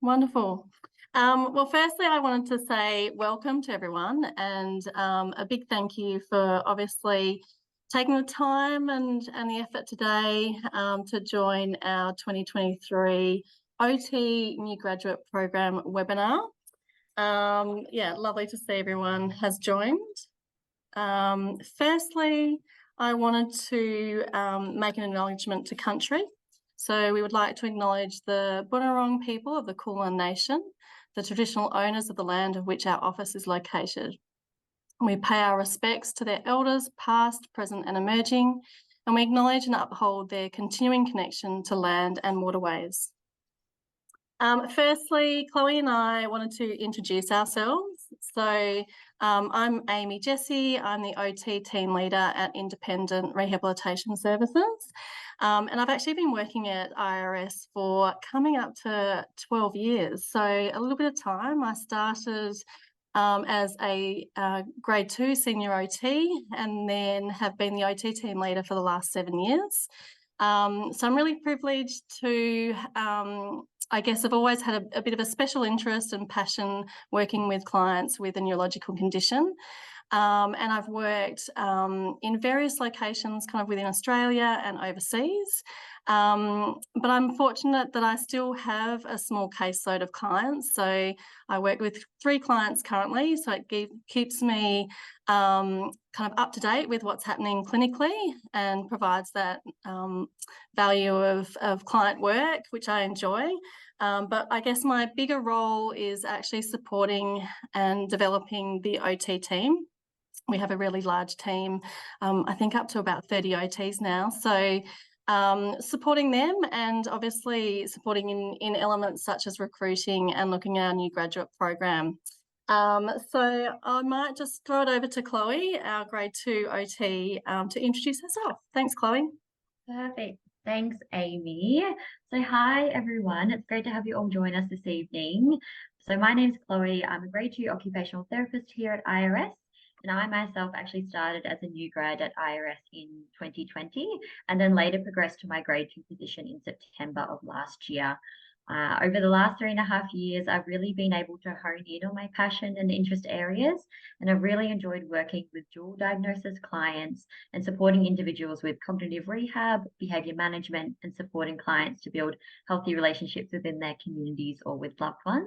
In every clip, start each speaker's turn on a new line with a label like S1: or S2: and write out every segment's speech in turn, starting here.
S1: Wonderful. Well, firstly, I wanted to say welcome to everyone and a big thank you for obviously taking the time and the effort today to join our 2023 OT New Graduate Program webinar. Yeah, lovely to see everyone has joined. Firstly, I wanted to make an acknowledgement to country. So we would like to acknowledge the Bunurong people of the Kulin Nation, the traditional owners of the land of which our office is located. We pay our respects to their elders, past, present and emerging, and we acknowledge and uphold their continuing connection to land and waterways. Firstly, Chloe and I wanted to introduce ourselves. So I'm Amy Jessie. I'm the OT team leader at Independent Rehabilitation Services. And I've actually been working at IRS for coming up to 12 years. So a little bit of time. I started as a grade 2 senior OT and then have been the OT team leader for the last 7 years. So I'm really privileged to I guess I've always had a bit of a special interest and passion working with clients with a neurological condition. And I've worked in various locations kind of within Australia and overseas. But I'm fortunate that I still have a small caseload of clients. So I work with 3 clients currently. So it keeps me kind of up to date with what's happening clinically and provides that value of client work, which I enjoy. But I guess my bigger role is actually supporting and developing the OT team. We have a really large team, I think up to about 30 OTs now. So supporting them and obviously supporting in elements such as recruiting and looking at our new graduate program. So I might just throw it over to Chloe, our grade 2 OT, to introduce herself. Thanks, Chloe.
S2: Perfect. Thanks, Amy. So hi, everyone. It's great to have you all join us this evening. So my name's Chloe. I'm a grade 2 occupational therapist here at IRS. And I myself actually started as a new grad at IRS in 2020 and then later progressed to my grade 2 position in September of last year. Over the last 3.5 years, I've really been able to hone in on my passion and interest areas, and I've really enjoyed working with dual diagnosis clients and supporting individuals with cognitive rehab, behaviour management, and supporting clients to build healthy relationships within their communities or with loved ones.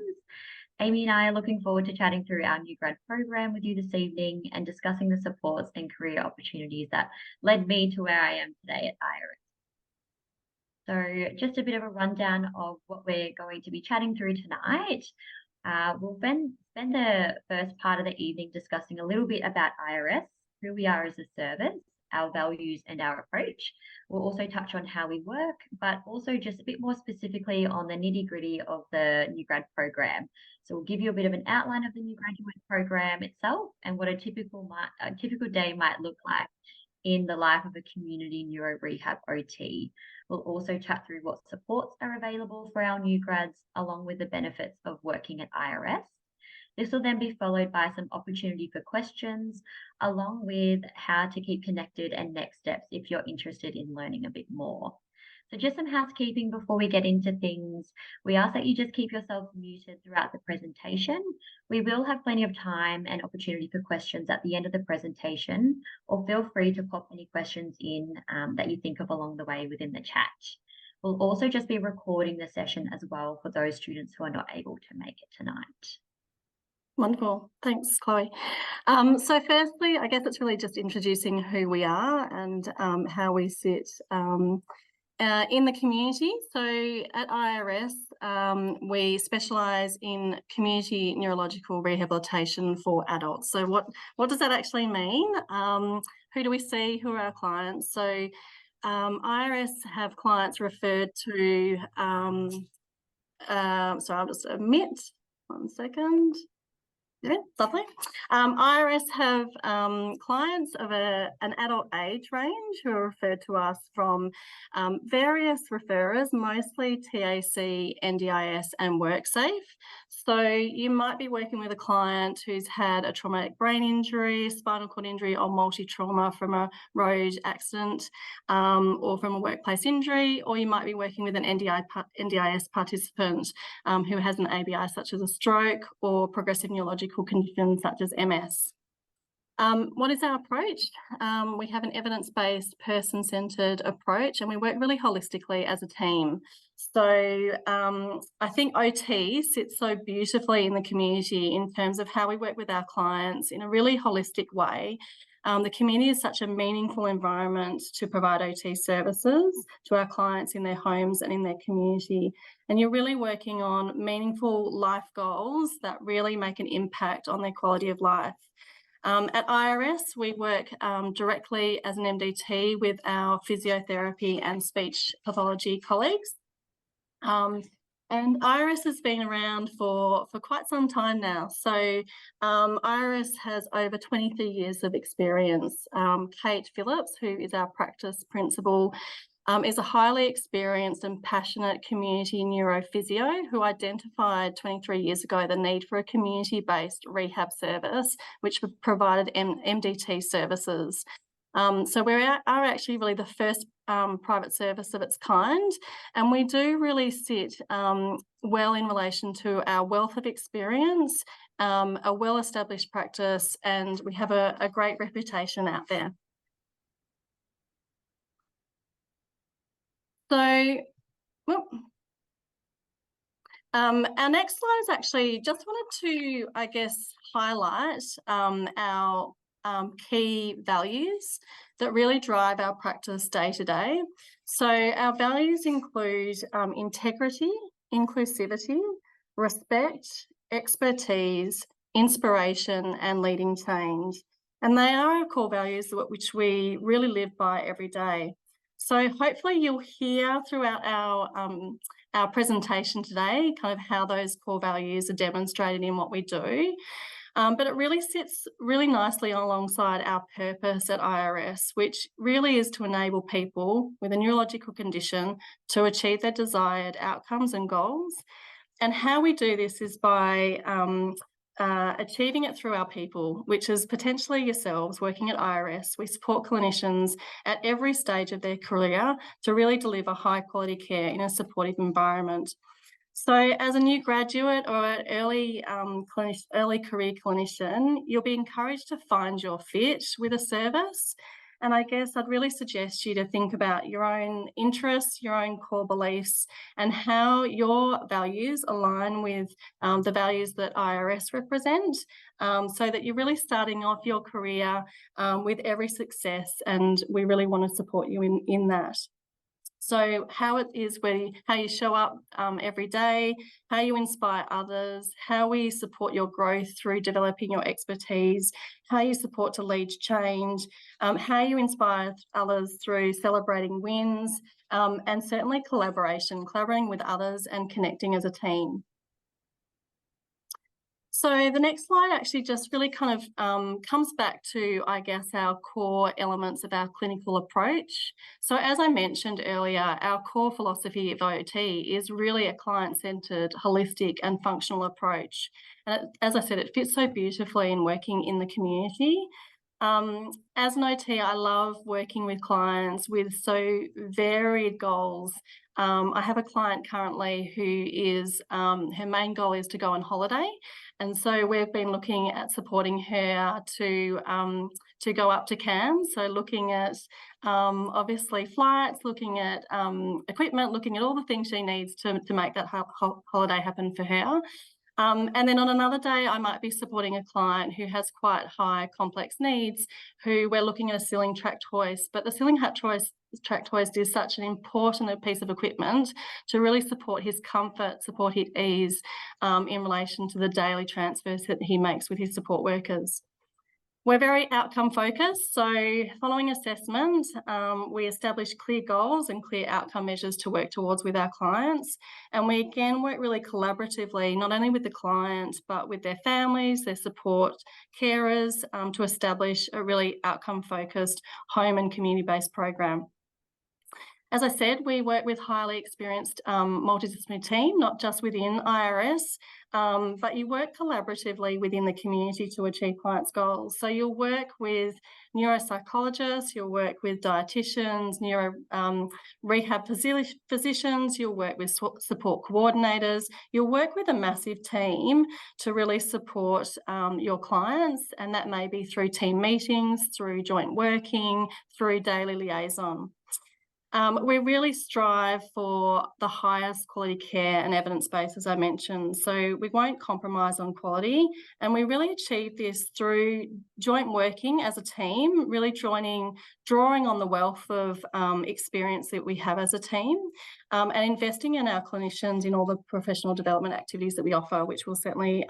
S2: Amy and I are looking forward to chatting through our new grad program with you this evening and discussing the supports and career opportunities that led me to where I am today at IRS. So just a bit of a rundown of what we're going to be chatting through tonight. We'll spend the first part of the evening discussing a little bit about IRS, who we are as a service, our values and our approach. We'll also touch on how we work, but also just a bit more specifically on the nitty-gritty of the new grad program. So we'll give you a bit of an outline of the new graduate program itself and what a typical day might look like in the life of a community neuro rehab OT. We'll also chat through what supports are available for our new grads, along with the benefits of working at IRS. This will then be followed by some opportunity for questions, along with how to keep connected and next steps if you're interested in learning a bit more. So just some housekeeping before we get into things. We ask that you just keep yourself muted throughout the presentation. We will have plenty of time and opportunity for questions at the end of the presentation, or feel free to pop any questions in that you think of along the way within the chat. We'll also just be recording the session as well for those students who are not able to make it tonight.
S1: Wonderful. Thanks, Chloe. So firstly, I guess it's really just introducing who we are and how we sit in the community. So at IRS, we specialise in community neurological rehabilitation for adults. So what does that actually mean? Who do we see? Who are our clients? So IRS have clients referred to, so I'll just omit 1 second. Yeah, lovely. IRS have clients of an adult age range who are referred to us from various referrers, mostly TAC, NDIS and WorkSafe. So you might be working with a client who's had a traumatic brain injury, spinal cord injury or multi-trauma from a road accident or from a workplace injury, or you might be working with an NDIS participant who has an ABI such as a stroke or progressive neurological conditions such as MS. What is our approach? We have an evidence-based, person-centred approach, and we work really holistically as a team. So I think OT sits so beautifully in the community in terms of how we work with our clients in a really holistic way. The community is such a meaningful environment to provide OT services to our clients in their homes and in their community. And you're really working on meaningful life goals that really make an impact on their quality of life. At IRS, we work directly as an MDT with our physiotherapy and speech pathology colleagues. And IRS has been around for quite some time now. So IRS has over 23 years of experience. Kate Phillips, who is our practice principal, is a highly experienced and passionate community neurophysio who identified 23 years ago the need for a community-based rehab service, which provided MDT services. So we are actually really the first private service of its kind, and we do really sit well in relation to our wealth of experience, a well-established practice, and we have a great reputation out there. So, our next slide is actually just wanted to, I guess, highlight our key values that really drive our practice day to day. So our values include integrity, inclusivity, respect, expertise, inspiration, and leading change. And they are our core values which we really live by every day. So hopefully you'll hear throughout our presentation today kind of how those core values are demonstrated in what we do. But it really sits really nicely alongside our purpose at IRS, which really is to enable people with a neurological condition to achieve their desired outcomes and goals. And how we do this is by achieving it through our people, which is potentially yourselves working at IRS. We support clinicians at every stage of their career to really deliver high quality care in a supportive environment. So as a new graduate or an early career clinician, you'll be encouraged to find your fit with a service. And I guess I'd really suggest you to think about your own interests, your own core beliefs, and how your values align with the values that IRS represent, so that you're really starting off your career with every success, and we really want to support you in that. So how it is how you show up every day, how you inspire others, how we support your growth through developing your expertise, how you support to lead change, how you inspire others through celebrating wins, and certainly collaborating with others and connecting as a team. So the next slide actually just really kind of comes back to, I guess, our core elements of our clinical approach. So as I mentioned earlier, our core philosophy of OT is really a client-centred, holistic and functional approach. And as I said, it fits so beautifully in working in the community. As an OT, I love working with clients with so varied goals. I have a client currently who is, her main goal is to go on holiday. And so we've been looking at supporting her to go up to Cairns. So looking at obviously flights, looking at equipment, looking at all the things she needs to make that holiday happen for her. And then on another day, I might be supporting a client who has quite high complex needs, who we're looking at a ceiling tracked hoist. But the ceiling tracked hoist is such an important piece of equipment to really support his comfort, support his ease in relation to the daily transfers that he makes with his support workers. We're very outcome focused. So following assessment, we establish clear goals and clear outcome measures to work towards with our clients. And we again work really collaboratively, not only with the client, but with their families, their support carers, to establish a really outcome focused home and community based program. As I said, we work with highly experienced multidisciplinary team, not just within IRS, but you work collaboratively within the community to achieve clients' goals. So you'll work with neuropsychologists, you'll work with dietitians, neuro rehab physicians, you'll work with support coordinators, you'll work with a massive team to really support your clients, and that may be through team meetings, through joint working, through daily liaison. We really strive for the highest quality care and evidence base, as I mentioned. So we won't compromise on quality, and we really achieve this through joint working as a team, really drawing on the wealth of experience that we have as a team, and investing in our clinicians in all the professional development activities that we offer, which we'll certainly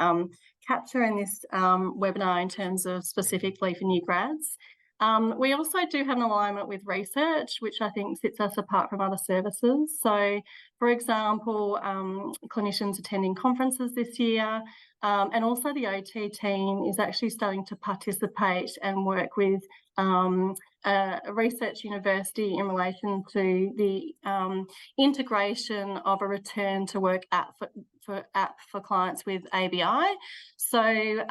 S1: capture in this webinar in terms of specifically for new grads. We also do have an alignment with research, which I think sets us apart from other services. So, for example, clinicians attending conferences this year, and also the OT team is actually starting to participate and work with a research university in relation to the integration of a return to work app for clients with ABI. So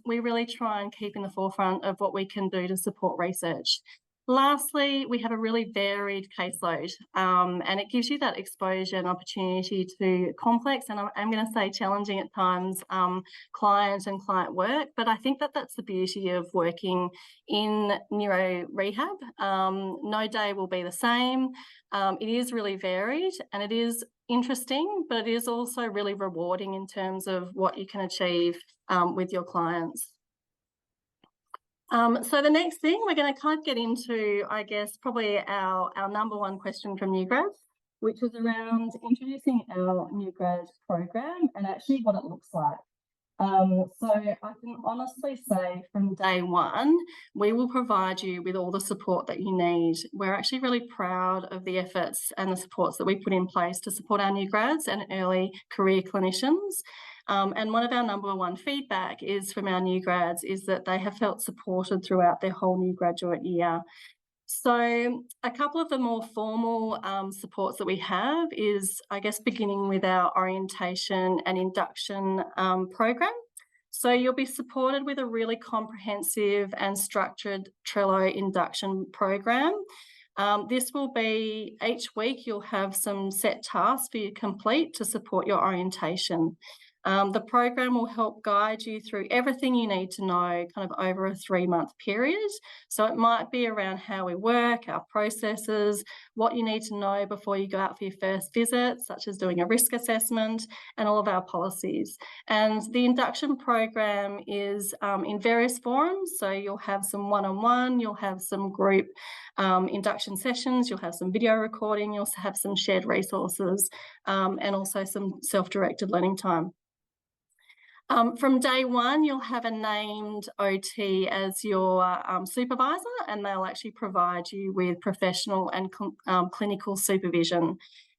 S1: we really try and keep in the forefront of what we can do to support research. Lastly, we have a really varied caseload, and it gives you that exposure and opportunity to complex, and I'm going to say challenging at times, client and client work. But I think that that's the beauty of working in neuro rehab. No day will be the same. It is really varied and it is interesting, but it is also really rewarding in terms of what you can achieve with your clients. So the next thing we're going to kind of get into, I guess, probably our number one question from new grads, which is around introducing our new grad program and actually what it looks like. So I can honestly say from day one, we will provide you with all the support that you need. We're actually really proud of the efforts and the supports that we put in place to support our new grads and early career clinicians. And one of our number one feedback is from our new grads is that they have felt supported throughout their whole new graduate year. So a couple of the more formal supports that we have is, I guess, beginning with our orientation and induction program. So you'll be supported with a really comprehensive and structured Trello induction program. This will be each week you'll have some set tasks for you to complete to support your orientation. The program will help guide you through everything you need to know kind of over a 3-month period. So it might be around how we work, our processes, what you need to know before you go out for your first visit, such as doing a risk assessment and all of our policies. And the induction program is in various forms. So you'll have some one-on-one, you'll have some group induction sessions, you'll have some video recording, you'll have some shared resources, and also some self-directed learning time. From day one, you'll have a named OT as your supervisor, and they'll actually provide you with professional and clinical supervision.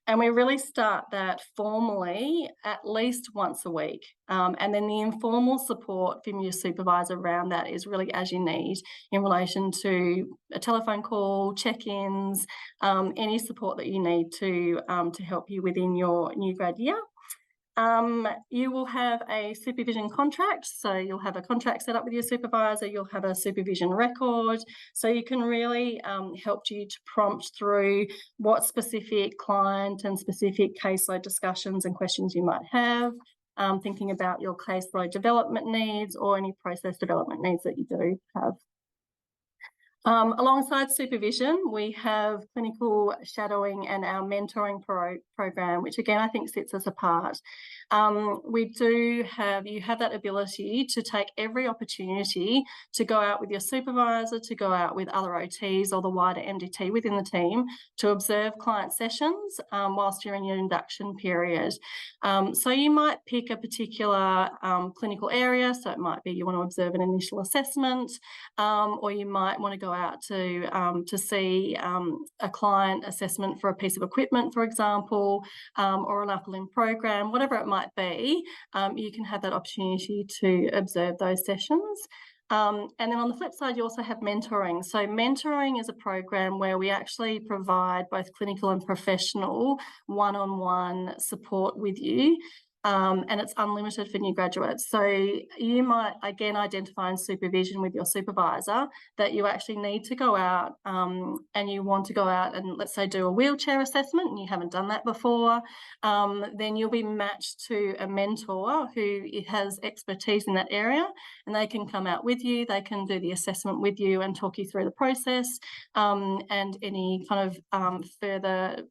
S1: And we really start that formally at least once a week. And then the informal support from your supervisor around that is really as you need in relation to a telephone call, check-ins, any support that you need to help you within your new grad year. You will have a supervision contract, so you'll have a contract set up with your supervisor, you'll have a supervision record, so you can really help you to prompt through what specific client and specific caseload discussions and questions you might have, thinking about your caseload development needs or any process development needs that you do have. Alongside supervision, we have clinical shadowing and our mentoring program, which again I think sets us apart. You have that ability to take every opportunity to go out with your supervisor, to go out with other OTs or the wider MDT within the team to observe client sessions whilst you're in your induction period. So you might pick a particular clinical area. So it might be you want to observe an initial assessment, or you might want to go out to see a client assessment for a piece of equipment, for example, or an upper program, whatever it might be. You can have that opportunity to observe those sessions. And then on the flip side, you also have mentoring. So mentoring is a program where we actually provide both clinical and professional one-on-one support with you. And it's unlimited for new graduates. So you might, again, identify in supervision with your supervisor that you actually need to go out and you want to go out and, let's say, do a wheelchair assessment and you haven't done that before, then you'll be matched to a mentor who has expertise in that area, and they can come out with you, they can do the assessment with you and talk you through the process and any kind of further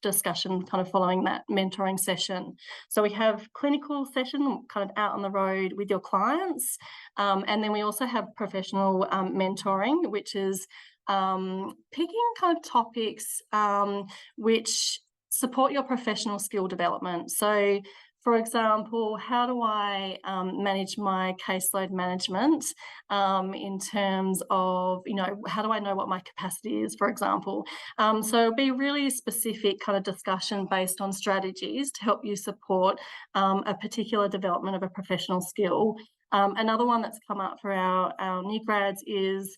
S1: discussion kind of following that mentoring session. So we have clinical session kind of out on the road with your clients, and then we also have professional mentoring, which is picking kind of topics which support your professional skill development. So for example, how do I manage my caseload management in terms of, how do I know what my capacity is, for example? So it'll be really specific kind of discussion based on strategies to help you support a particular development of a professional skill. Another one that's come up for our new grads is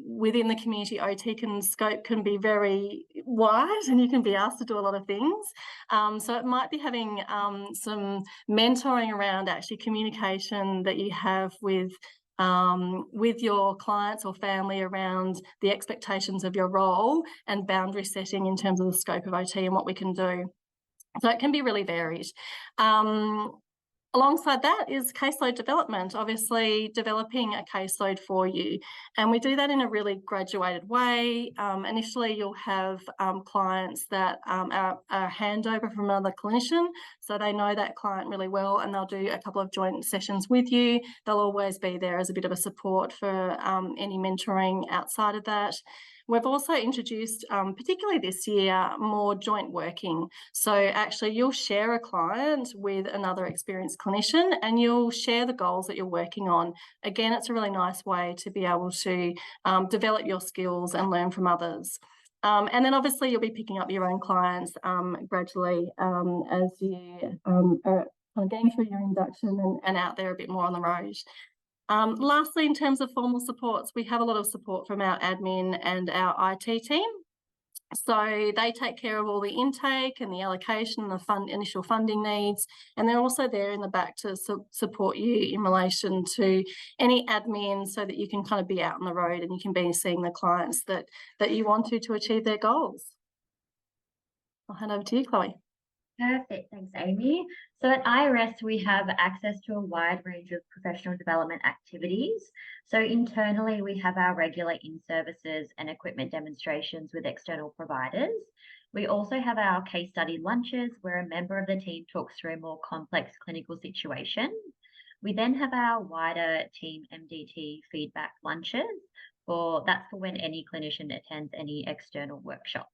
S1: within the community, OT scope can be very wide and you can be asked to do a lot of things. So it might be having some mentoring around actually communication that you have with your clients or family around the expectations of your role and boundary setting in terms of the scope of OT and what we can do. So it can be really varied. Alongside that is caseload development, obviously developing a caseload for you. And we do that in a really graduated way. Initially, you'll have clients that are a handover from another clinician. So they know that client really well and they'll do a couple of joint sessions with you. They'll always be there as a bit of a support for any mentoring outside of that. We've also introduced, particularly this year, more joint working. So actually you'll share a client with another experienced clinician and you'll share the goals that you're working on. Again, it's a really nice way to be able to develop your skills and learn from others. And then obviously you'll be picking up your own clients gradually as you are kind of getting through your induction and out there a bit more on the road. Lastly, in terms of formal supports, we have a lot of support from our admin and our IT team. So they take care of all the intake and the allocation, the initial funding needs, and they're also there in the back to support you in relation to any admin so that you can kind of be out on the road and you can be seeing the clients that you want to achieve their goals. I'll hand over to you, Chloe.
S2: Perfect. Thanks, Amy. So at IRS, we have access to a wide range of professional development activities. So internally, we have our regular in-services and equipment demonstrations with external providers. We also have our case study lunches where a member of the team talks through a more complex clinical situation. We then have our wider team MDT feedback lunches. That's for when any clinician attends any external workshops.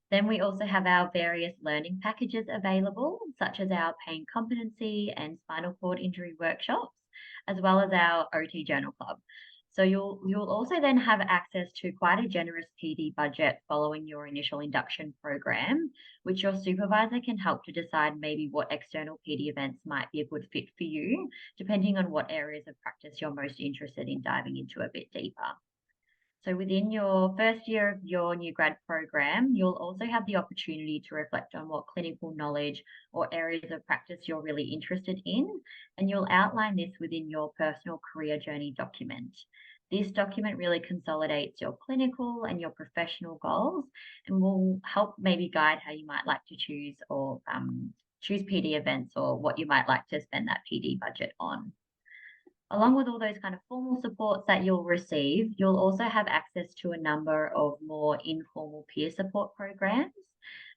S2: Then we also have our various learning packages available, such as our pain competency and spinal cord injury workshops, as well as our OT Journal Club. So you'll also then have access to quite a generous PD budget following your initial induction program, which your supervisor can help to decide maybe what external PD events might be a good fit for you, depending on what areas of practice you're most interested in diving into a bit deeper. So within your first year of your new grad program, you'll also have the opportunity to reflect on what clinical knowledge or areas of practice you're really interested in, and you'll outline this within your personal career journey document. This document really consolidates your clinical and your professional goals and will help maybe guide how you might like to choose PD events or what you might like to spend that PD budget on. Along with all those kind of formal supports that you'll receive, you'll also have access to a number of more informal peer support programs.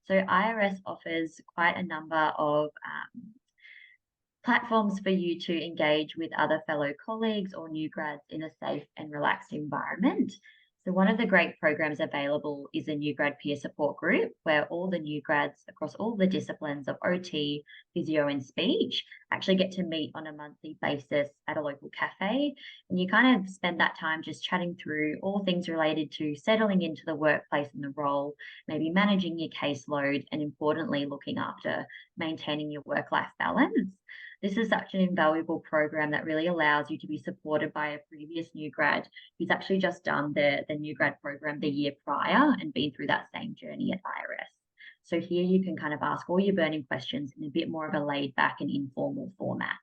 S2: So IRS offers quite a number of platforms for you to engage with other fellow colleagues or new grads in a safe and relaxed environment. So, one of the great programs available is a new grad peer support group where all the new grads across all the disciplines of OT, physio, and speech actually get to meet on a monthly basis at a local cafe. And you kind of spend that time just chatting through all things related to settling into the workplace and the role, maybe managing your caseload, and importantly, looking after maintaining your work life balance. This is such an invaluable program that really allows you to be supported by a previous new grad who's actually just done the new grad program the year prior and been through that same journey at IRS. So here you can kind of ask all your burning questions in a bit more of a laid back and informal format.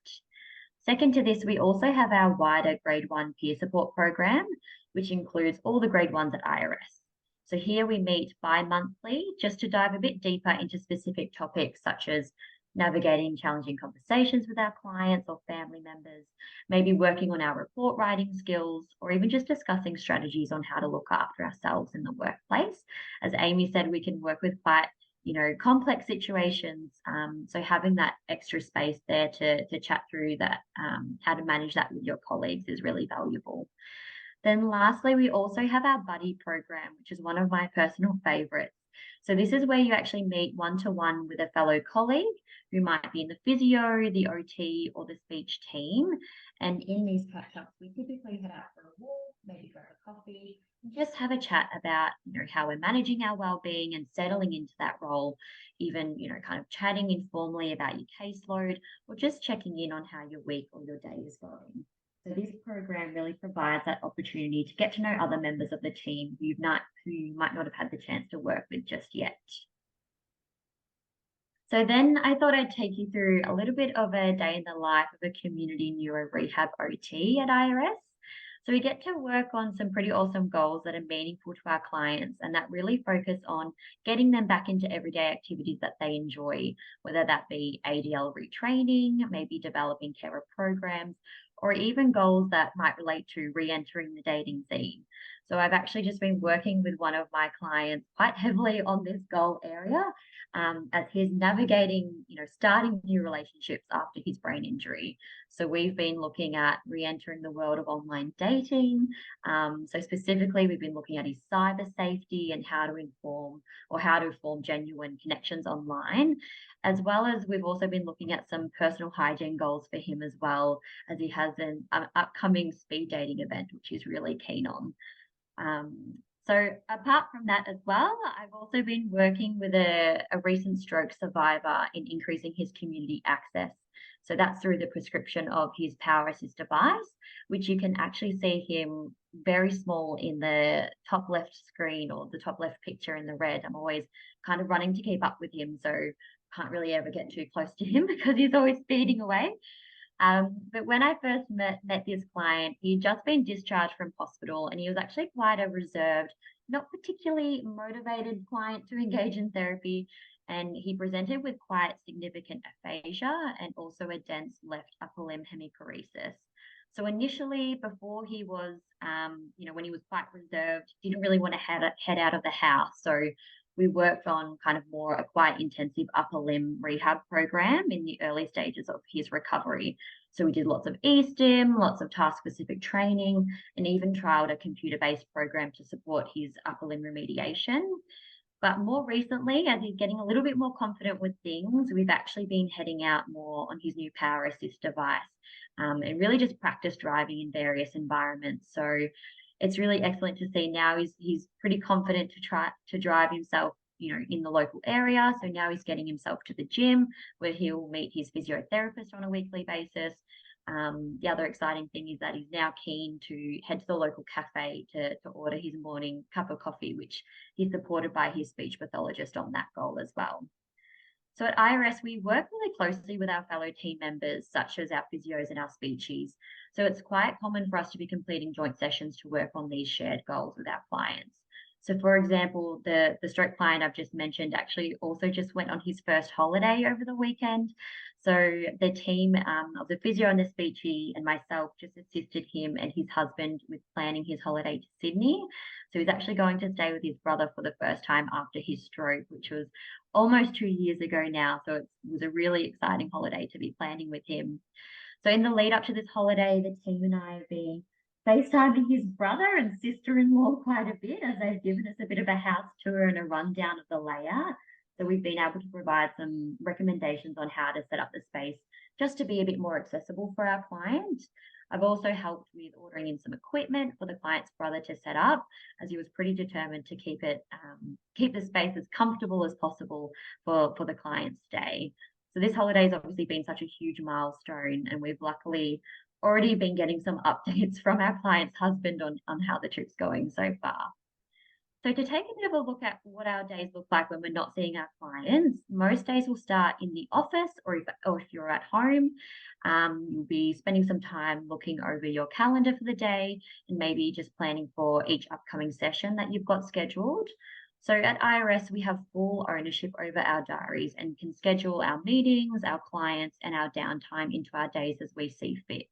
S2: Second to this, we also have our wider grade one peer support program, which includes all the grade ones at IRS. So here we meet bi-monthly just to dive a bit deeper into specific topics such as navigating challenging conversations with our clients or family members, maybe working on our report writing skills, or even just discussing strategies on how to look after ourselves in the workplace. As Amy said, we can work with quite complex situations. So having that extra space there to chat through that, how to manage that with your colleagues is really valuable. Then lastly, we also have our buddy program, which is one of my personal favorites. So this is where you actually meet one-to-one with a fellow colleague who might be in the physio, the OT, or the speech team. And in these catch-ups, we typically head out for a walk, maybe grab a coffee, and just have a chat about, how we're managing our well-being and settling into that role, even, kind of chatting informally about your caseload or just checking in on how your week or your day is going. So this program really provides that opportunity to get to know other members of the team who you might not have had the chance to work with just yet. So then I thought I'd take you through a little bit of a day in the life of a community neuro rehab OT at IRS. So we get to work on some pretty awesome goals that are meaningful to our clients and that really focus on getting them back into everyday activities that they enjoy, whether that be ADL retraining, maybe developing carer programs, or even goals that might relate to re-entering the dating scene. So I've actually just been working with one of my clients quite heavily on this goal area, as he's navigating, starting new relationships after his brain injury. So we've been looking at re-entering the world of online dating. So specifically, we've been looking at his cyber safety and how to form genuine connections online, as well as we've also been looking at some personal hygiene goals for him as well, as he has an upcoming speed dating event, which he's really keen on. So apart from that as well, I've also been working with a recent stroke survivor in increasing his community access. So that's through the prescription of his power assist device, which you can actually see him very small in the top left screen or the top left picture in the red. I'm always kind of running to keep up with him, so can't really ever get too close to him because he's always speeding away. But when I first met this client, he'd just been discharged from hospital and he was actually quite a reserved, not particularly motivated client to engage in therapy. And he presented with quite significant aphasia and also a dense left upper limb hemiparesis. So initially, before he was, when he was quite reserved, didn't really want to head out of the house. So we worked on kind of more a quite intensive upper limb rehab program in the early stages of his recovery. So we did lots of e-stim, lots of task-specific training, and even trialed a computer-based program to support his upper limb remediation. But more recently, as he's getting a little bit more confident with things, we've actually been heading out more on his new power assist device, and really just practice driving in various environments. So it's really excellent to see now he's pretty confident to try to drive himself, in the local area. So now he's getting himself to the gym where he'll meet his physiotherapist on a weekly basis. The other exciting thing is that he's now keen to head to the local cafe to order his morning cup of coffee, which he's supported by his speech pathologist on that goal as well. So at IRS, we work really closely with our fellow team members, such as our physios and our speechies. So it's quite common for us to be completing joint sessions to work on these shared goals with our clients. So for example, the stroke client I've just mentioned actually also just went on his first holiday over the weekend. So the team of the physio and the speechy and myself just assisted him and his husband with planning his holiday to Sydney. So he's actually going to stay with his brother for the first time after his stroke, which was almost 2 years ago now. So it was a really exciting holiday to be planning with him. So in the lead up to this holiday, the team and I have been FaceTiming his brother and sister-in-law quite a bit, as they've given us a bit of a house tour and a rundown of the layout. So we've been able to provide some recommendations on how to set up the space just to be a bit more accessible for our client. I've also helped with ordering in some equipment for the client's brother to set up, as he was pretty determined to keep the space as comfortable as possible for the client's stay. So this holiday has obviously been such a huge milestone, and we've luckily already been getting some updates from our client's husband on how the trip's going so far. So to take a bit of a look at what our days look like when we're not seeing our clients, most days will start in the office, or if you're at home, you'll be spending some time looking over your calendar for the day and maybe just planning for each upcoming session that you've got scheduled. So at IRS, we have full ownership over our diaries and can schedule our meetings, our clients, and our downtime into our days as we see fit.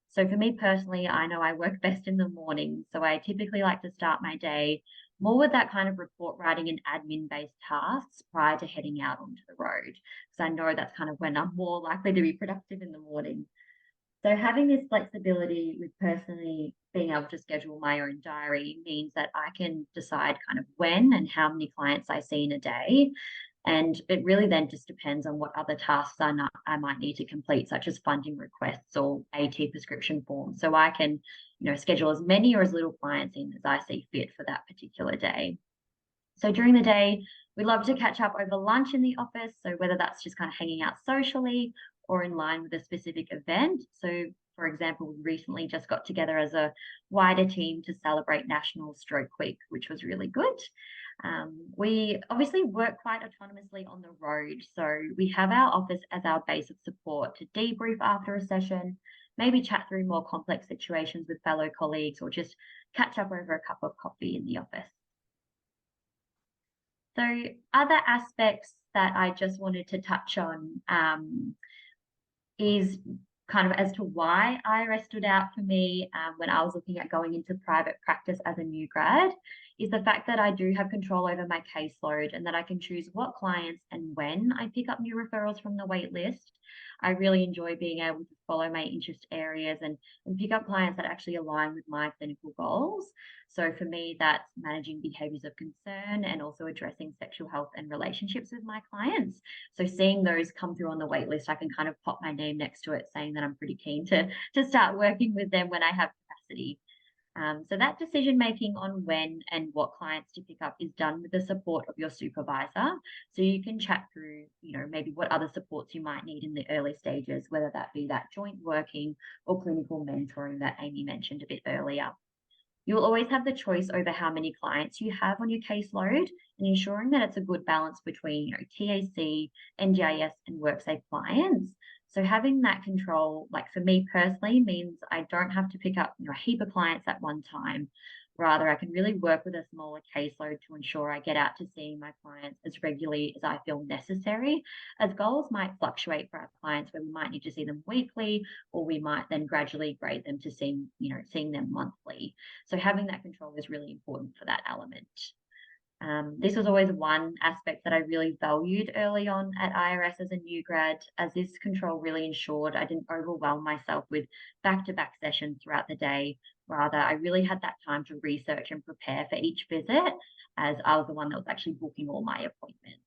S2: So for me personally, I know I work best in the morning. So I typically like to start my day more with that kind of report writing and admin based tasks prior to heading out onto the road. Because I know that's kind of when I'm more likely to be productive in the morning. So having this flexibility with personally being able to schedule my own diary means that I can decide kind of when and how many clients I see in a day. And it really then just depends on what other tasks I might need to complete, such as funding requests or AT prescription forms. So I can, schedule as many or as little clients in as I see fit for that particular day. So during the day, we love to catch up over lunch in the office. So whether that's just kind of hanging out socially or in line with a specific event. So for example, we recently just got together as a wider team to celebrate National Stroke Week, which was really good. We obviously work quite autonomously on the road. So we have our office as our base of support to debrief after a session, maybe chat through more complex situations with fellow colleagues, or just catch up over a cup of coffee in the office. So other aspects that I just wanted to touch on is kind of as to why IRS stood out for me when I was looking at going into private practice as a new grad, is the fact that I do have control over my caseload and that I can choose what clients and when I pick up new referrals from the wait list. I really enjoy being able to follow my interest areas and pick up clients that actually align with my clinical goals. So for me, that's managing behaviours of concern and also addressing sexual health and relationships with my clients. So seeing those come through on the wait list, I can kind of pop my name next to it, saying that I'm pretty keen to start working with them when I have capacity. So that decision making on when and what clients to pick up is done with the support of your supervisor. So you can chat through, maybe what other supports you might need in the early stages, whether that be that joint working or clinical mentoring that Amy mentioned a bit earlier. You'll always have the choice over how many clients you have on your caseload and ensuring that it's a good balance between, TAC, NDIS, and WorkSafe clients. So having that control, like for me personally, means I don't have to pick up a heap of clients at one time. Rather, I can really work with a smaller caseload to ensure I get out to seeing my clients as regularly as I feel necessary, as goals might fluctuate for our clients where we might need to see them weekly, or we might then gradually grade them to seeing them monthly. So having that control is really important for that element. This was always one aspect that I really valued early on at IRS as a new grad, as this control really ensured I didn't overwhelm myself with back-to-back sessions throughout the day. Rather, I really had that time to research and prepare for each visit, as I was the one that was actually booking all my appointments.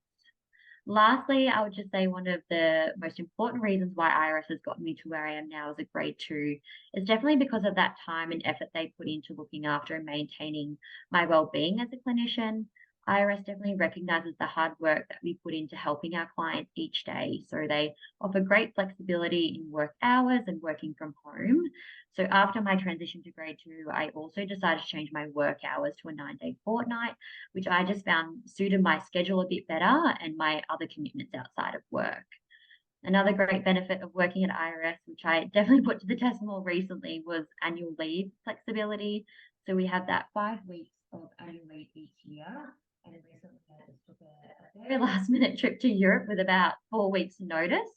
S2: Lastly, I would just say one of the most important reasons why IRS has gotten me to where I am now as a grade 2 is definitely because of that time and effort they put into looking after and maintaining my well-being as a clinician. IRS definitely recognises the hard work that we put into helping our clients each day. So they offer great flexibility in work hours and working from home. So after my transition to grade 2, I also decided to change my work hours to a 9-day fortnight, which I just found suited my schedule a bit better and my other commitments outside of work. Another great benefit of working at IRS, which I definitely put to the test more recently, was annual leave flexibility. So we have that 5 weeks of annual leave each year. And recently I just took a very last minute trip to Europe with about 4 weeks notice.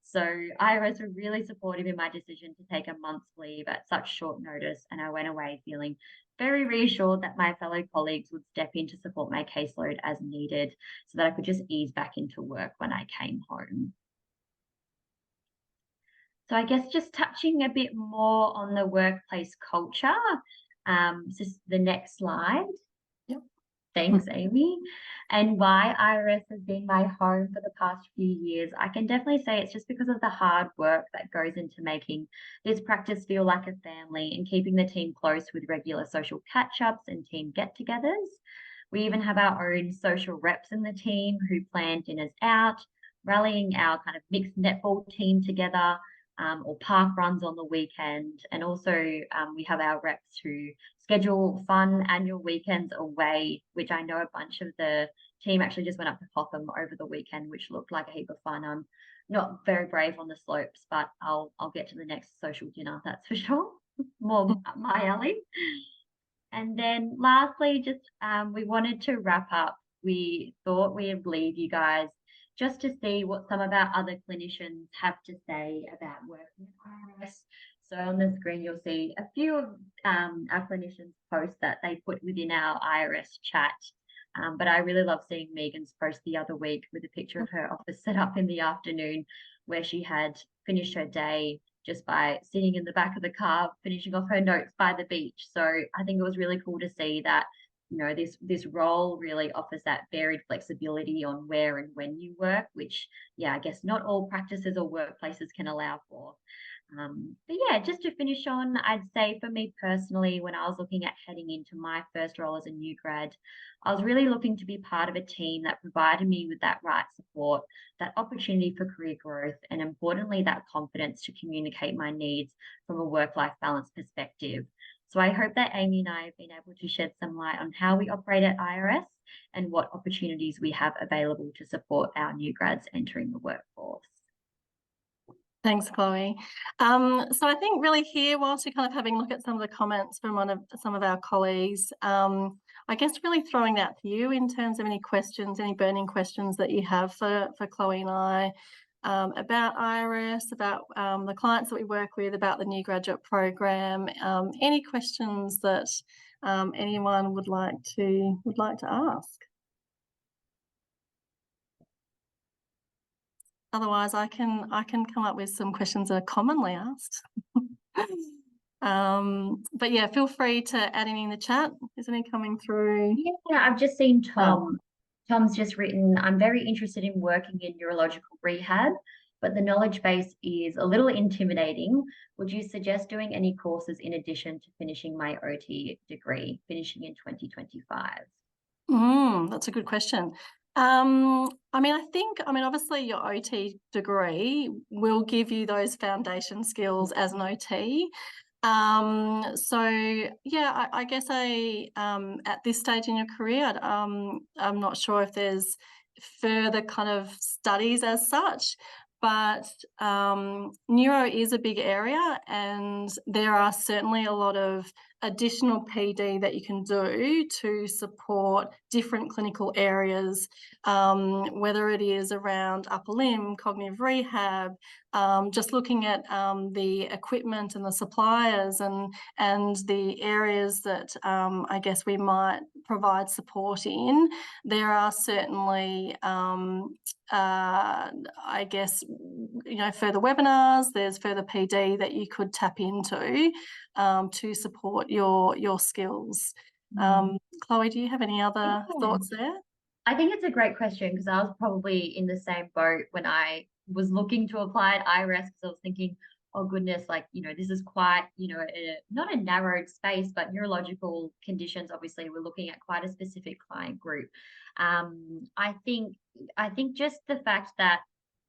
S2: So IRS were really supportive in my decision to take a month's leave at such short notice. And I went away feeling very reassured that my fellow colleagues would step in to support my caseload as needed so that I could just ease back into work when I came home. So I guess just touching a bit more on the workplace culture, just the next slide.
S1: Yep.
S2: Thanks, Amy. And why IRS has been my home for the past few years, I can definitely say it's just because of the hard work that goes into making this practice feel like a family and keeping the team close with regular social catch-ups and team get-togethers. We even have our own social reps in the team who plan dinners out, rallying our kind of mixed netball team together, or park runs on the weekend. And also we have our reps who schedule fun annual weekends away, which I know a bunch of the team actually just went up to Hotham over the weekend, which looked like a heap of fun. I'm not very brave on the slopes, but I'll get to the next social dinner, that's for sure. More up my alley. And then lastly, just we wanted to wrap up. We thought we'd leave you guys just to see what some of our other clinicians have to say about working at IRS. So on the screen, you'll see a few of our clinicians' posts that they put within our IRS chat. But I really love seeing Megan's post the other week with a picture of her office set up in the afternoon where she had finished her day just by sitting in the back of the car, finishing off her notes by the beach. So I think it was really cool to see that, you know, this role really offers that varied flexibility on where and when you work, which, yeah, I guess not all practices or workplaces can allow for. But yeah, just to finish on, I'd say for me personally, when I was looking at heading into my first role as a new grad, I was really looking to be part of a team that provided me with that right support, that opportunity for career growth, and importantly, that confidence to communicate my needs from a work-life balance perspective. So I hope that Amy and I have been able to shed some light on how we operate at IRS and what opportunities we have available to support our new grads entering the workforce.
S1: Thanks, Chloe. So I think really here, whilst you're kind of having a look at some of the comments from some of our colleagues, I guess really throwing that to you in terms of any questions, any burning questions that you have for Chloe and I about IRS, about the clients that we work with, about the new graduate program, any questions that anyone would like to ask. Otherwise, I can come up with some questions that are commonly asked. But yeah, feel free to add any in the chat. Is any coming through?
S2: Yeah, I've just seen Tom. Tom's just written, I'm very interested in working in neurological rehab, but the knowledge base is a little intimidating. Would you suggest doing any courses in addition to finishing my OT degree, finishing in 2025?
S1: That's a good question. Obviously your OT degree will give you those foundation skills as an OT. So yeah, I guess at this stage in your career, I'm not sure if there's further kind of studies as such, but neuro is a big area, and there are certainly a lot of additional PD that you can do to support different clinical areas, whether it is around upper limb, cognitive rehab, just looking at the equipment and the suppliers and the areas that I guess we might provide support in. There are certainly I guess, you know, further webinars, there's further PD that you could tap into to support your skills. Chloe, do you have any other thoughts there?
S2: I think it's a great question because I was probably in the same boat when I was looking to apply at IRS because I was thinking, oh goodness, like, you know, this is quite, you know, not a narrowed space, but neurological conditions, obviously, we're looking at quite a specific client group. I think just the fact that,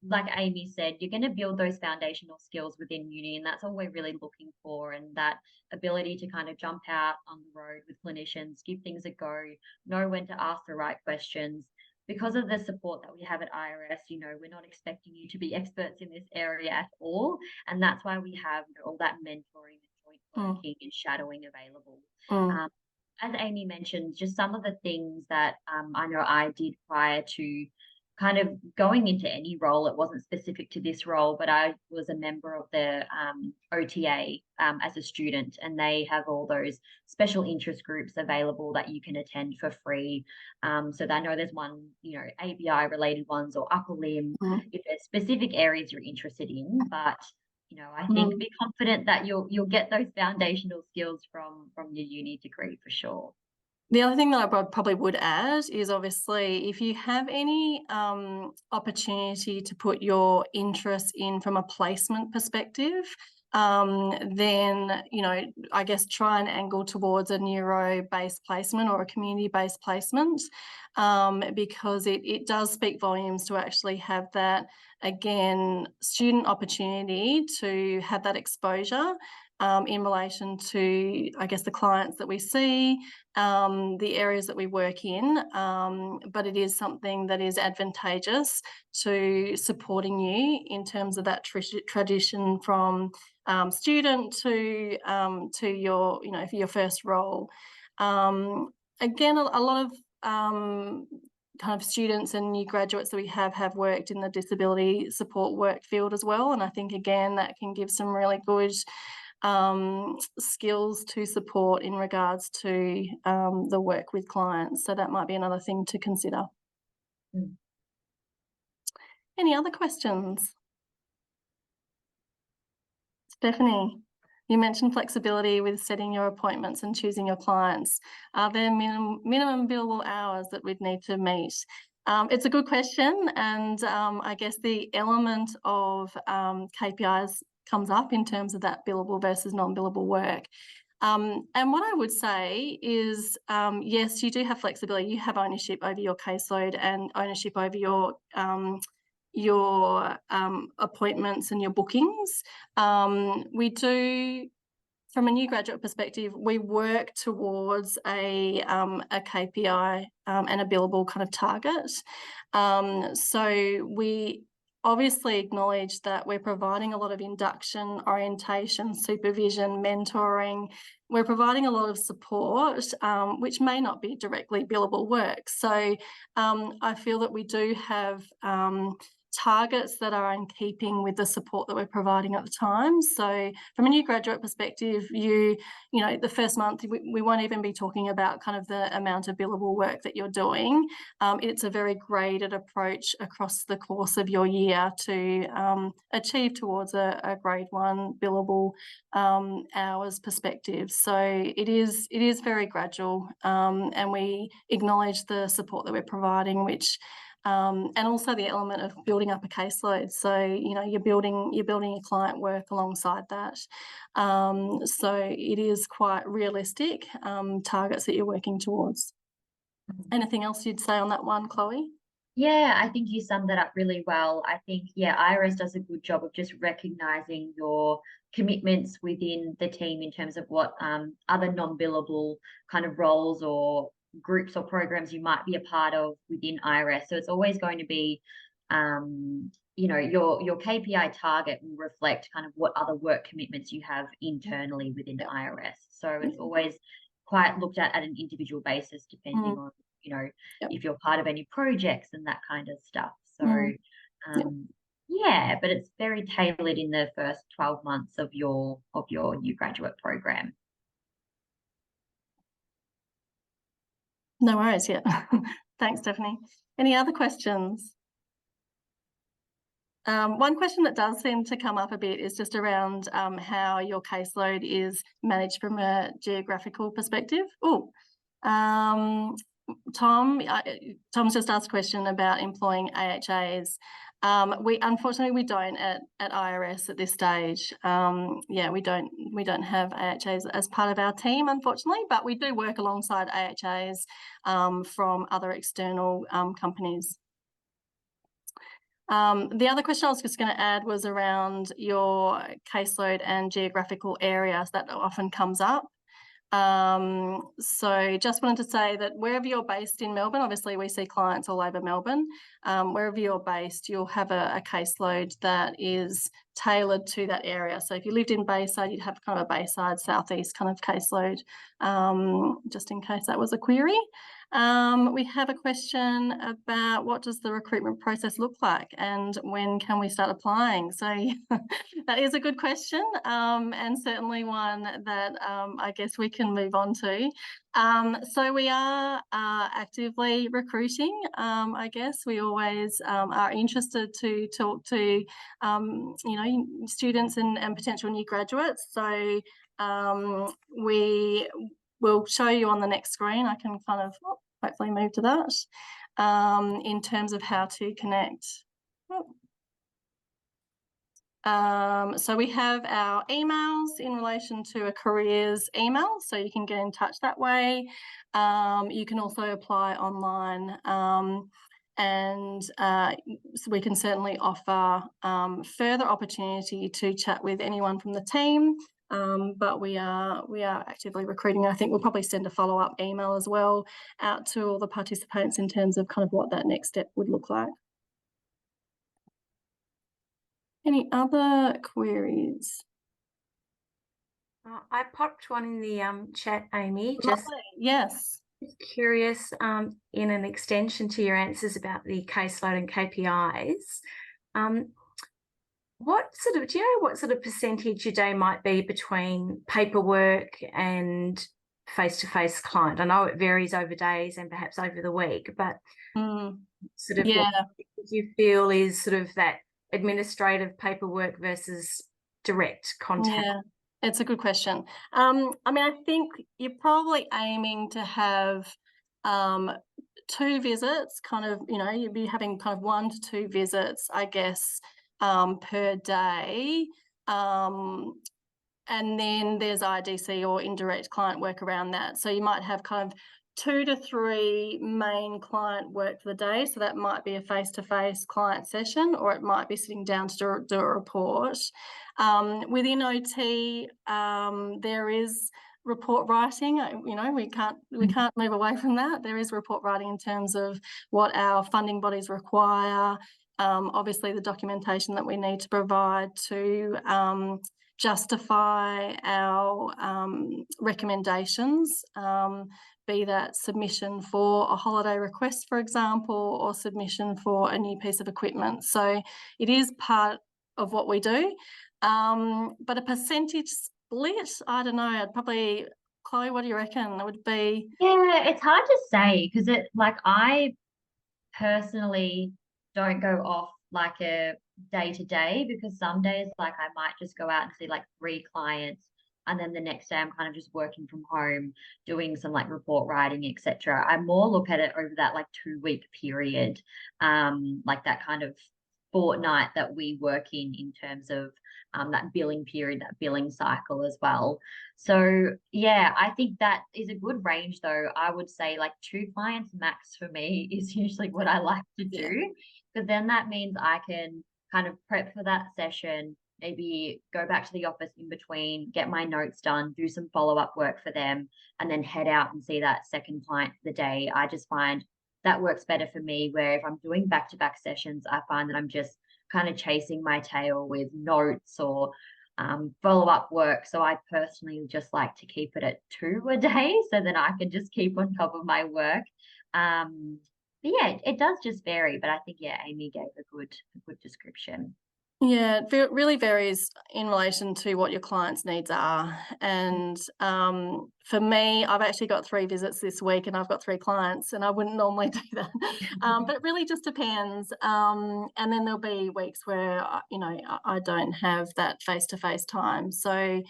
S2: like Amy said, you're going to build those foundational skills within uni, and that's all we're really looking for. And that ability to kind of jump out on the road with clinicians, give things a go, know when to ask the right questions. Because of the support that we have at IRS, you know, we're not expecting you to be experts in this area at all. And that's why we have, you know, all that mentoring and joint working and shadowing available. as Amy mentioned, just some of the things that I know I did prior to kind of going into any role. It wasn't specific to this role, but I was a member of the OTA as a student, and they have all those special interest groups available that you can attend for free. So I know there's one, ABI related ones or upper limb,
S1: Mm.
S2: if there's specific areas you're interested in, but I think
S1: Mm.
S2: be confident that you'll get those foundational skills from your uni degree for sure.
S1: The other thing that probably would add is obviously if you have any opportunity to put your interest in from a placement perspective, then, I guess try and angle towards a neuro-based placement or a community-based placement, because it does speak volumes to actually have that, again, student opportunity to have that exposure in relation to, I guess, the clients that we see, the areas that we work in, but it is something that is advantageous to supporting you in terms of that tradition from student to your first role. Again, a lot of kind of students and new graduates that we have worked in the disability support work field as well, and I think again that can give some really good skills to support in regards to the work with clients. So that might be another thing to consider.
S2: Mm.
S1: Any other questions? Stephanie, you mentioned flexibility with setting your appointments and choosing your clients. Are there minimum billable hours that we'd need to meet? It's a good question, and I guess the element of KPIs comes up in terms of that billable versus non-billable work. And what I would say is, yes, you do have flexibility. You have ownership over your caseload and ownership over your appointments and your bookings. We do, from a new graduate perspective, we work towards a KPI and a billable kind of target. So we obviously acknowledge that we're providing a lot of induction, orientation, supervision, mentoring. We're providing a lot of support, which may not be directly billable work. So I feel that we do have targets that are in keeping with the support that we're providing at the time. So from a new graduate perspective, the first month, we won't even be talking about kind of the amount of billable work that you're doing. It's a very graded approach across the course of your year to achieve towards a grade 1 billable hours perspective. So it is very gradual, and we acknowledge the support that we're providing, which and also the element of building up a caseload. So, you're building a client work alongside that. So it is quite realistic targets that you're working towards. Anything else you'd say on that one, Chloe?
S2: Yeah, I think you summed that up really well. I think, IRS does a good job of just recognizing your commitments within the team in terms of what other non-billable kind of roles or groups or programs you might be a part of within IRS. So it's always going to be, your KPI target will reflect kind of what other work commitments you have internally within IRS. So it's always quite looked at an individual basis, depending on if you're part of any projects and that kind of stuff. So, but it's very tailored in the first 12 months of your new graduate program.
S1: No worries. Yeah. Thanks, Stephanie. Any other questions? One question that does seem to come up a bit is just around how your caseload is managed from a geographical perspective. Tom's just asked a question about employing AHAs. Unfortunately we don't at IRS at this stage. We don't have AHAs as part of our team, unfortunately, but we do work alongside AHAs from other external companies. The other question I was just going to add was around your caseload and geographical areas. That often comes up. So just wanted to say that wherever you're based in Melbourne, obviously we see clients all over Melbourne. Wherever you're based, you'll have a caseload that is tailored to that area. So if you lived in Bayside, you'd have kind of a Bayside southeast kind of caseload, just in case that was a query. We have a question about what does the recruitment process look like and when can we start applying? So that is a good question, and certainly one that I guess we can move on to. So we are actively recruiting. I guess we always are interested to talk to students and potential new graduates. So we will show you on the next screen. I can kind of hopefully move to that in terms of how to connect. So we have our emails in relation to a careers email, so you can get in touch that way. You can also apply online, and so we can certainly offer further opportunity to chat with anyone from the team. But we are actively recruiting. I think we'll probably send a follow-up email as well out to all the participants in terms of kind of what that next step would look like. Any other queries?
S3: I popped one in the chat, Amy.
S1: Yes.
S3: Just curious, in an extension to your answers about the caseload and KPIs, do you know what sort of percentage your day might be between paperwork and face-to-face client? I know it varies over days and perhaps over the week, but sort of what do you feel is sort of that administrative paperwork versus direct contact?
S1: Yeah, it's a good question. I mean, I think you're probably aiming to have 2 visits, kind of, you'd be having kind of 1 to 2 visits, I guess, per day. And then there's IDC or indirect client work around that. So you might have kind of 2 to 3 main client work for the day. So that might be a face-to-face client session, or it might be sitting down to do a report. Within OT, there is report writing. We can't move away from that. There is report writing in terms of what our funding bodies require. Obviously, the documentation that we need to provide to justify our recommendations, be that submission for a holiday request, for example, or submission for a new piece of equipment. So it is part of what we do. But a percentage split, I don't know, I'd probably, Chloe, what do you reckon? It would be...
S2: Yeah, it's hard to say because I personally don't go off like a day to day, because some days I might just go out and see like 3 clients, and then the next day I'm kind of just working from home doing some like report writing, etc. I more look at it over that like 2-week period, like that kind of fortnight that we work in terms of that billing period, that billing cycle as well. So yeah, I think that is a good range though. I would say like 2 clients max for me is usually what I like to do, because then that means I can kind of prep for that session, maybe go back to the office in between, get my notes done, do some follow-up work for them, and then head out and see that second client for the day. I just find that works better for me, where if I'm doing back-to-back sessions, I find that I'm just kind of chasing my tail with notes or follow-up work. So I personally just like to keep it at 2 a day so that I can just keep on top of my work. But yeah, it does just vary. But I think, yeah, Amy gave a good description.
S1: Yeah, it really varies in relation to what your client's needs are. And for me, I've actually got 3 visits this week and I've got 3 clients, and I wouldn't normally do that. But it really just depends. And then there'll be weeks where, I don't have that face-to-face time. So,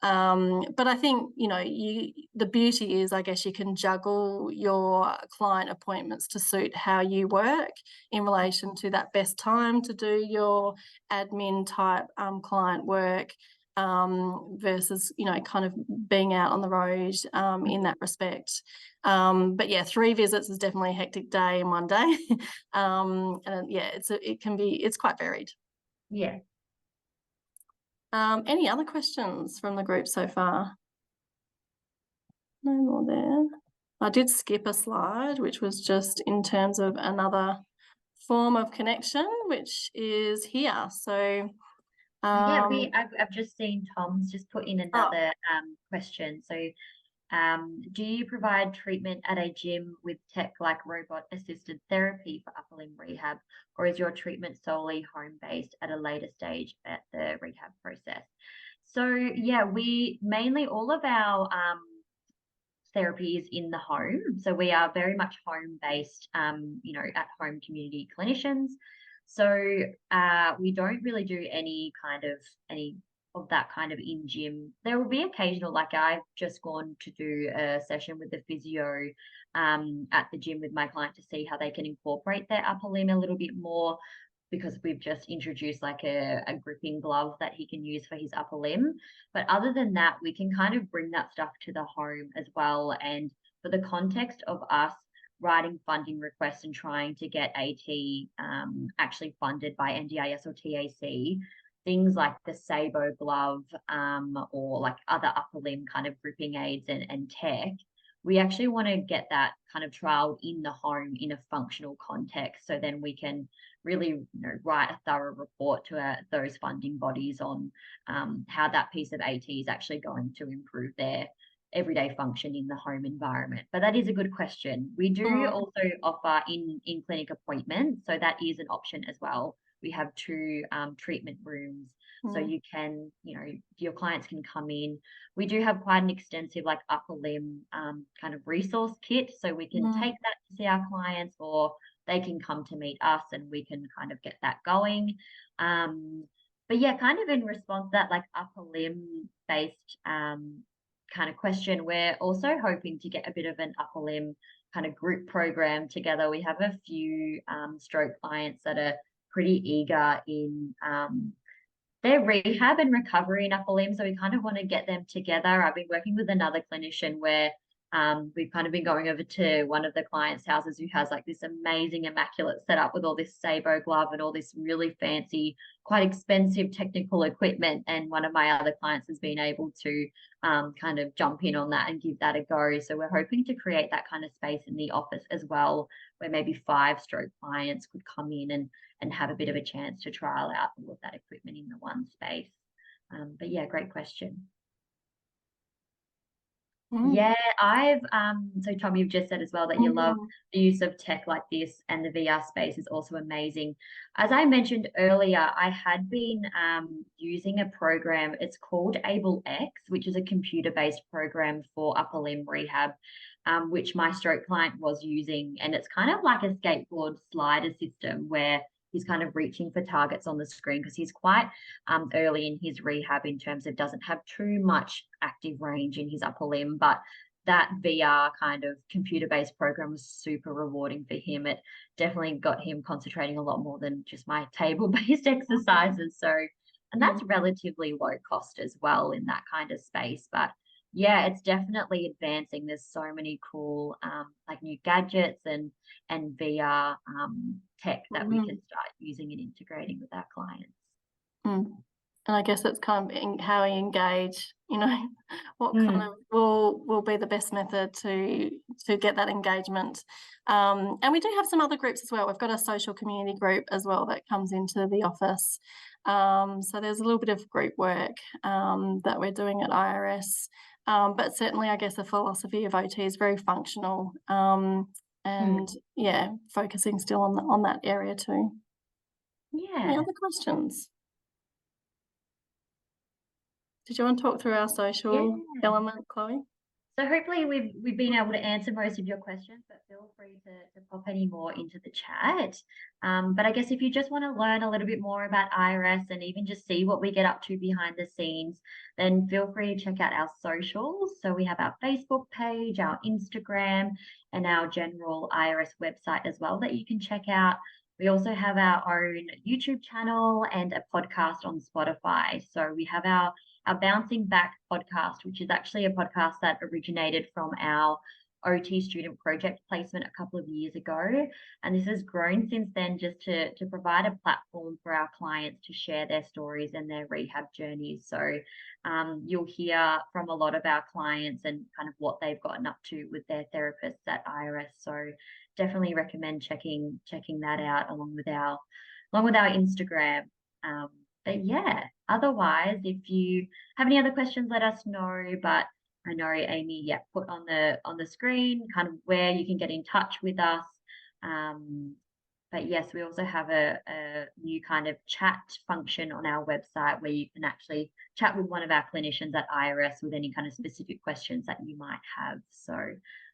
S1: but I think, the beauty is, I guess, you can juggle your client appointments to suit how you work in relation to that best time to do your admin type client work, versus kind of being out on the road in that respect. But yeah, 3 visits is definitely a hectic day in one day. And yeah, it's quite varied.
S2: Yeah.
S1: Any other questions from the group so far? No more there. I did skip a slide, which was just in terms of another form of connection, which is here. So,
S2: Yeah,
S1: um,
S2: I've just seen Tom's just put in
S1: oh,
S2: another question. So, do you provide treatment at a gym with tech like robot assisted therapy for upper limb rehab, or is your treatment solely home based at a later stage at the rehab process? So, yeah, we mainly all of our therapy is in the home. So we are very much home based, at home community clinicians. So we don't really do any of that kind of in gym. There will be occasional, like I've just gone to do a session with the physio at the gym with my client to see how they can incorporate their upper limb a little bit more, because we've just introduced like a gripping glove that he can use for his upper limb. But other than that, we can kind of bring that stuff to the home as well. And for the context of us writing funding requests and trying to get AT actually funded by NDIS or TAC, things like the Sabo glove or like other upper limb kind of gripping aids and tech, we actually want to get that kind of trialed in the home in a functional context. So then we can really write a thorough report to those funding bodies on how that piece of AT is actually going to improve their everyday function in the home environment. But that is a good question. We do
S1: mm,
S2: also offer in clinic appointments, so that is an option as well. We have 2 treatment rooms, so
S1: mm,
S2: you can, your clients can come in. We do have quite an extensive like upper limb kind of resource kit, so we can
S1: mm,
S2: take that to see our clients, or they can come to meet us and we can kind of get that going. But yeah, kind of in response to that like upper limb based kind of question, we're also hoping to get a bit of an upper limb kind of group program together. We have a few stroke clients that are pretty eager in their rehab and recovery in upper limb. So we kind of want to get them together. I've been working with another clinician where we've kind of been going over to one of the clients' houses who has like this amazing immaculate setup with all this Sabo glove and all this really fancy, quite expensive technical equipment. And one of my other clients has been able to kind of jump in on that and give that a go. So we're hoping to create that kind of space in the office as well, where maybe 5 stroke clients could come in and have a bit of a chance to trial out all of that equipment in the one space. But yeah, great question.
S1: mm,
S2: Yeah, I've so Tom, you've just said as well that you love
S1: mm,
S2: the use of tech like this, and the VR space is also amazing. As I mentioned earlier, I had been using a program, it's called AbleX, which is a computer-based program for upper limb rehab, which my stroke client was using. And it's kind of like a skateboard slider system where he's kind of reaching for targets on the screen, because he's quite early in his rehab in terms of doesn't have too much active range in his upper limb. But that VR kind of computer-based program was super rewarding for him. It definitely got him concentrating a lot more than just my table-based exercises. So, and
S1: mm,
S2: that's relatively low cost as well in that kind of space. But yeah, it's definitely advancing. There's so many cool like new gadgets and VR tech that we can
S1: mm,
S2: start using and integrating with our clients.
S1: mm. And I guess it's kind of how we engage, what kind
S2: Mm,
S1: of will be the best method to get that engagement. And we do have some other groups as well. We've got a social community group as well that comes into the office. So there's a little bit of group work that we're doing at IRS. But certainly, I guess the philosophy of OT is very functional,
S2: mm.
S1: and yeah, focusing still on that area too. Any
S2: Yeah.
S1: other questions? Did you want to talk through our social
S2: Yeah.
S1: element, Chloe?
S2: So hopefully we've been able to answer most of your questions, but feel free to pop any more into the chat. But I guess if you just want to learn a little bit more about IRS and even just see what we get up to behind the scenes, then feel free to check out our socials. So we have our Facebook page, our Instagram, and our general IRS website as well that you can check out. We also have our own YouTube channel and a podcast on Spotify. So we have our Bouncing Back podcast, which is actually a podcast that originated from our OT student project placement a couple of years ago, and this has grown since then, just to provide a platform for our clients to share their stories and their rehab journeys. So you'll hear from a lot of our clients and kind of what they've gotten up to with their therapists at IRS. So definitely recommend checking that out along with our Instagram. But yeah, otherwise, if you have any other questions, let us know. But I know Amy, put on the screen kind of where you can get in touch with us. But yes, we also have a new kind of chat function on our website where you can actually chat with one of our clinicians at IRS with any kind of specific questions that you might have. So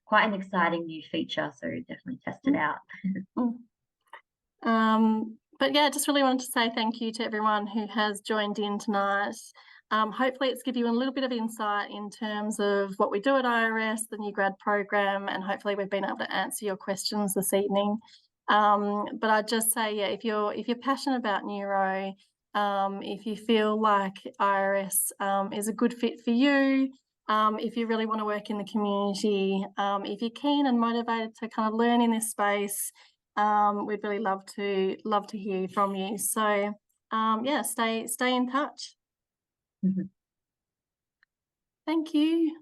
S2: quite an exciting new feature. So definitely test it out.
S1: But yeah, just really wanted to say thank you to everyone who has joined in tonight. Hopefully it's given you a little bit of insight in terms of what we do at IRS, the new grad program, and hopefully we've been able to answer your questions this evening. But I'd just say, yeah, if you're passionate about neuro, if you feel like IRS is a good fit for you, if you really want to work in the community, if you're keen and motivated to kind of learn in this space, we'd really love to hear from you. So yeah, stay in touch.
S2: Mm-hmm.
S1: Thank you.